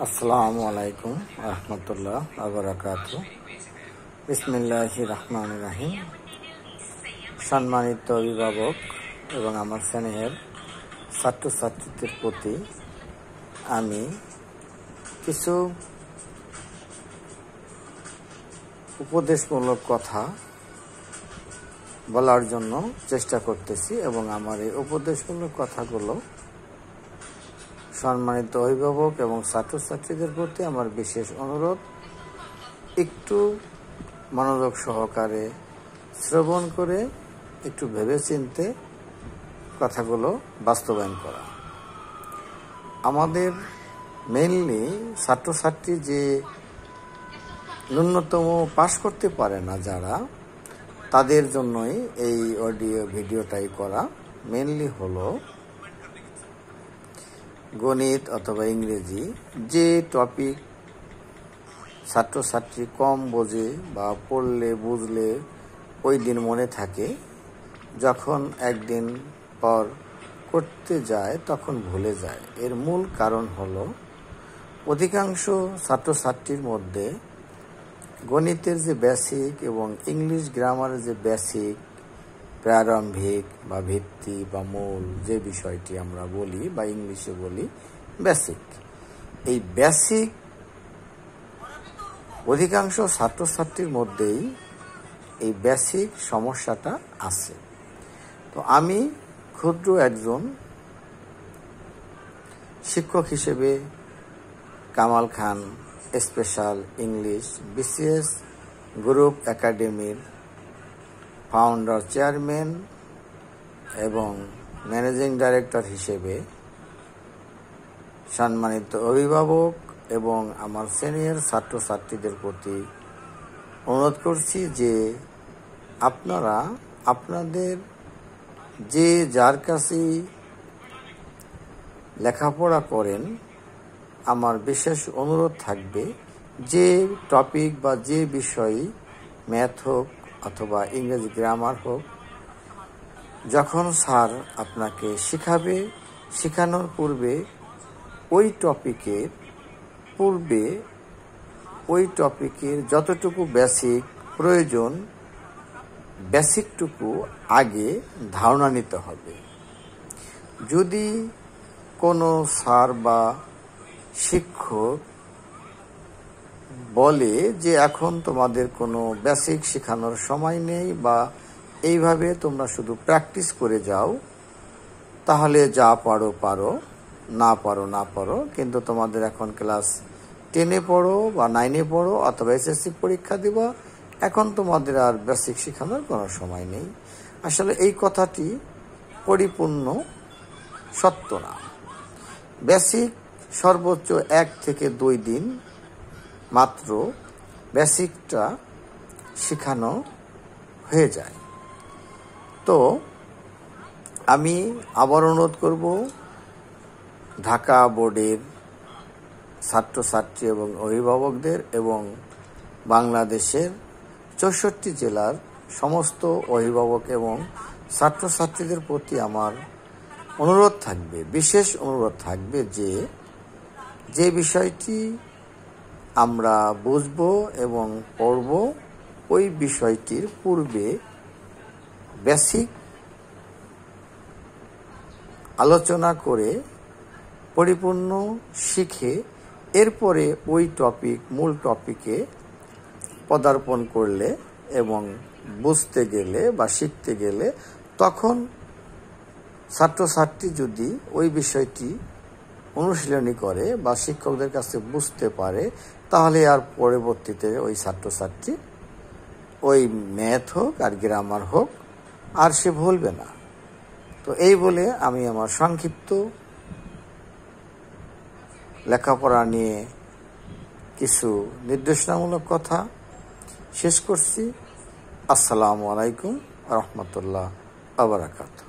আসসালামু আলাইকুম রহমতুল্লাহ আবরাকাতু। বিসমিল্লাহির রহমানির রহিম। সম্মানিত অভিভাবক এবং আমার স্নেহের ছাত্রছাত্রীদের প্রতি আমি কিছু উপদেশমূলক কথা বলার জন্য চেষ্টা করতেছি এবং আমার এই উপদেশমূলক কথাগুলো সম্মানিত অভিভাবক এবং ছাত্রছাত্রীদের প্রতি আমার বিশেষ অনুরোধ, একটু মনোযোগ সহকারে শ্রবণ করে একটু ভেবেচিন্তে কথাগুলো বাস্তবায়ন করা। আমাদের মেইনলি ছাত্রছাত্রী যে ন্যূনতম পাস করতে পারে না যারা, তাদের জন্যই এই অডিও ভিডিওটাই করা। মেইনলি হলো গণিত অথবা ইংরেজি যে টপিক ছাত্রছাত্রী কম বোঝে বা পড়লে বুঝলে ওই দিন মনে থাকে, যখন একদিন পর করতে যায় তখন ভুলে যায়। এর মূল কারণ হলো অধিকাংশ ছাত্রছাত্রীর মধ্যে গণিতের যে বেসিক এবং ইংলিশ গ্রামারের যে বেসিক, প্রারম্ভিক বা ভিত্তি বা মূল যে বিষয়টি আমরা বলি বা ইংলিশে বলি বেসিক, এই বেসিক অধিকাংশ ছাত্রছাত্রীর মধ্যেই এই বেসিক সমস্যাটা আছে। তো আমি ক্ষুদ্র একজন শিক্ষক হিসেবে কামাল খান স্পেশাল ইংলিশ বিসিএস গ্রুপ একাডেমির ফাউন্ডার, চেয়ারম্যান এবং ম্যানেজিং ডাইরেক্টর হিসেবে সম্মানিত অভিভাবক এবং আমার সিনিয়র ছাত্রছাত্রীদের প্রতি অনুরোধ করছি যে আপনারা আপনাদের যে যার কাছেই লেখাপড়া করেন, আমার বিশেষ অনুরোধ থাকবে যে টপিক বা যে বিষয়, ম্যাথ হোক অথবা ইংরেজি গ্রামার হোক, যখন স্যার আপনাকে শিখাবে, শেখানোর পূর্বে ওই টপিকের যতটুকু বেসিক প্রয়োজন, বেসিকটুকু আগে ধারণা নিতে হবে। যদি কোনো স্যার বা শিক্ষক বলে যে এখন তোমাদের কোনো বেসিক শেখানোর সময় নেই বা এইভাবে তোমরা শুধু প্র্যাকটিস করে যাও, তাহলে যা পারো পারো, না পারো না পারো, কিন্তু তোমাদের এখন ক্লাস 10-এ পড়ো বা 9-এ পড়ো অথবা এসএসসি পরীক্ষা দিবা, এখন তোমাদের আর বেসিক শেখানোর কোনো সময় নেই। আসলে এই কথাটি পরিপূর্ণ সত্য না। বেসিক সর্বোচ্চ 1 থেকে 2 দিন মাত্র বেসিকটা শেখানো হয়ে যায়। তো আমি আবার অনুরোধ করব ঢাকা বোর্ডের ছাত্রছাত্রী এবং অভিভাবকদের এবং বাংলাদেশের 64 জেলার সমস্ত অভিভাবক এবং ছাত্রছাত্রীদের প্রতি আমার অনুরোধ থাকবে, বিশেষ অনুরোধ থাকবে যে বিষয়টি আমরা বুঝব এবং পড়ব, ওই বিষয়টির পূর্বে বেসিক আলোচনা করে পরিপূর্ণ শিখে এরপরে ওই মূল টপিকে পদার্পণ করলে এবং বুঝতে গেলে বা শিখতে গেলে, তখন ছাত্রছাত্রী যদি ওই বিষয়টি অনুশীলনী করে বা শিক্ষকদের কাছে বুঝতে পারে, তাহলে আর পরবর্তীতে ওই ছাত্রছাত্রী ওই ম্যাথ হোক আর গ্রামার হোক আর সে ভুলবে না। তো এই বলে আমি আমার সংক্ষিপ্ত লেখাপড়া নিয়ে কিছু নির্দেশনামূলক কথা শেষ করছি। আসসালামু আলাইকুম রহমতুল্লাহ আবরাকাতুহু।